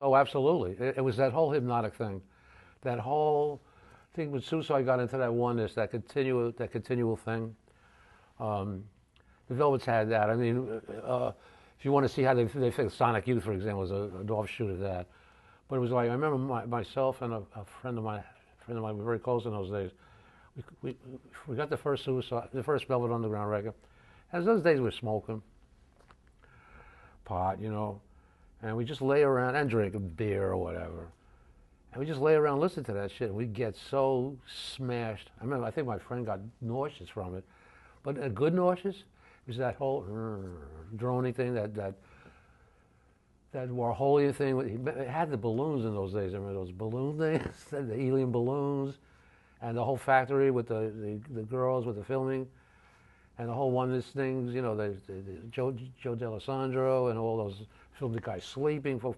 Oh, absolutely. It was that whole hypnotic thing. That whole thing when Suicide got into that oneness, that continual thing. Um, the Velvets had that. I mean, if you want to see how they fix Sonic Youth, for example, was an offshoot of that. But it was like I remember myself and a friend of mine, we were very close in those days. We, we got the first Velvet Underground record. As those days we were smoking pot, and we just lay around and drink a beer or whatever. And we just lay around and listen to that shit. And we get so smashed. I think my friend got nauseous from it. But a good nauseous is that whole droning thing, that Warholian thing. It had the balloons in those days. I remember those balloon things, the helium balloons, and the whole factory with the girls with the filming, and the whole oneness things. The Joe D'Alessandro and all those filmed the guy sleeping for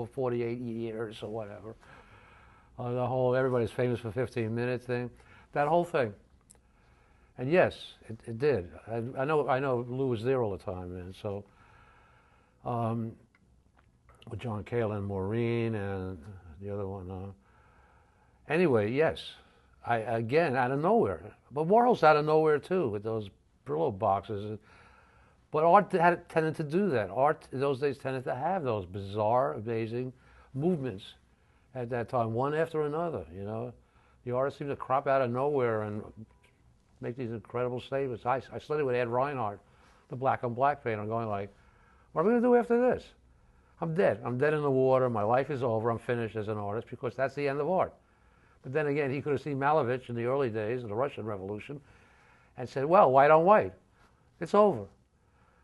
48 years or whatever. The whole everybody's famous for 15 minutes thing, that whole thing. And yes, it did. I know Lou was there all the time, man. So with John Cale and Maureen and the other one. Anyway, yes, again out of nowhere. But Warhol's out of nowhere too with those Brillo boxes. But art tended to do that. Art in those days tended to have those bizarre, amazing movements at that time, one after another. The artists seemed to crop out of nowhere and make these incredible statements. I studied with Ed Reinhardt, the Black on Black painter. I'm going like, what are we going to do after this? I'm dead. I'm dead in the water. My life is over. I'm finished as an artist because that's the end of art. But then again, he could have seen Malevich in the early days of the Russian Revolution and said, well, white on white, it's over.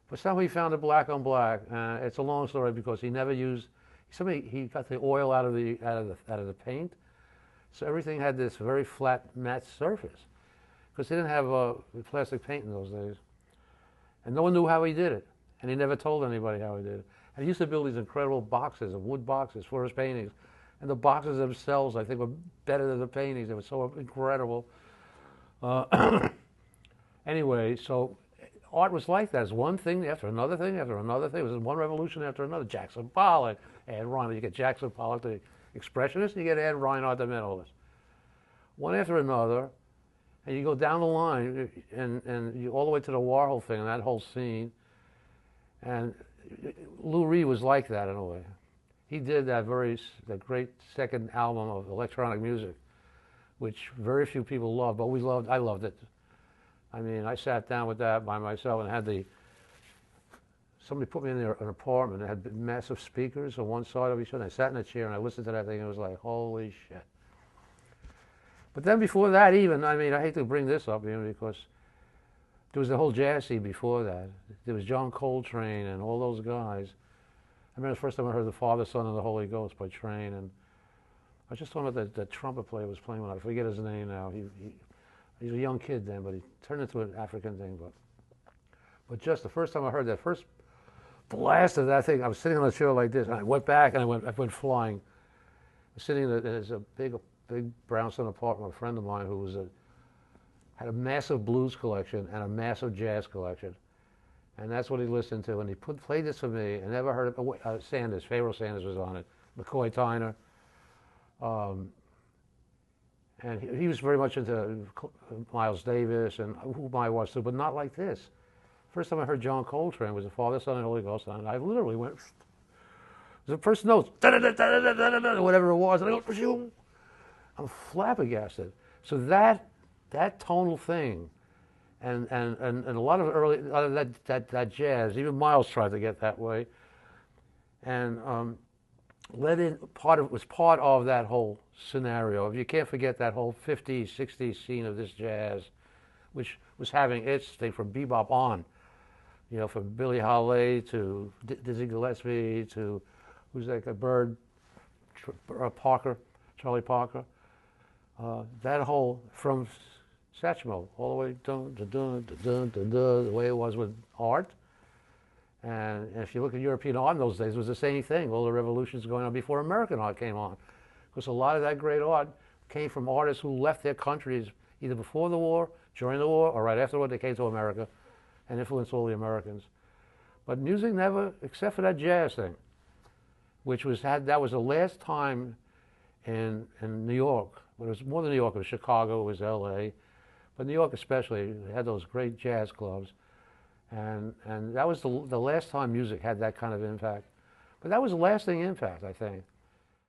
But somehow he found a black on black. It's a long story because he never used. He got the oil out of the paint, so everything had this very flat matte surface because he didn't have plastic paint in those days, and no one knew how he did it, and he never told anybody how he did it. And he used to build these incredible boxes of wood boxes for his paintings, and the boxes themselves, I think, were better than the paintings. They were so incredible. Anyway, so. Art was like that. It's one thing after another thing after another thing. It was one revolution after another. Jackson Pollock, Ed Reinhardt. You get Jackson Pollock, the expressionist, and you get Ed Reinhardt, the minimalist. One after another, and you go down the line, and you all the way to the Warhol thing and that whole scene. And Lou Reed was like that in a way. He did that great second album of electronic music, which very few people loved, but I loved it. I mean, I sat down with that by myself and had somebody put me in an apartment that had massive speakers on one side of each other. I sat in a chair and I listened to that thing and it was like, holy shit. But then before that even, I mean, I hate to bring this up because there was the whole jazz scene before that. There was John Coltrane and all those guys. I remember the first time I heard The Father, Son, and the Holy Ghost by Train, and I was just talking about the trumpet player was playing with, I forget his name now. He was a young kid then, but he turned into an African thing. But just the first time I heard that first blast of that thing, I was sitting on a chair like this, and I went back and I went flying. I was sitting in there's a big brownstone apartment with a friend of mine who had a massive blues collection and a massive jazz collection, and that's what he listened to. And he played this for me. I never heard of Sanders. Pharaoh Sanders was on it. McCoy Tyner. And he was very much into Miles Davis and who I was too, but not like this. First time I heard John Coltrane was The Father, Son, and Holy Ghost, and I literally went, the first notes, whatever it was, and I go, I'm flabbergasted. So that tonal thing, and a lot of that jazz, even Miles tried to get that way, and was part of that whole scenario. If you can't forget that whole 50s, 60s scene of this jazz, which was having its thing from bebop on, from Billie Holiday to Dizzy Gillespie to who's like a Bird, Charlie Parker. That whole from Satchmo all the way the way it was with art. And if you look at European art in those days, it was the same thing. All the revolutions going on before American art came on. Because a lot of that great art came from artists who left their countries either before the war, during the war, or right after the war. They came to America and influenced all the Americans. But music never, except for that jazz thing, which that was the last time in New York. But it was more than New York. It was Chicago. It was L.A. But New York especially had those great jazz clubs, and that was the last time music had that kind of impact. But that was a lasting impact, I think.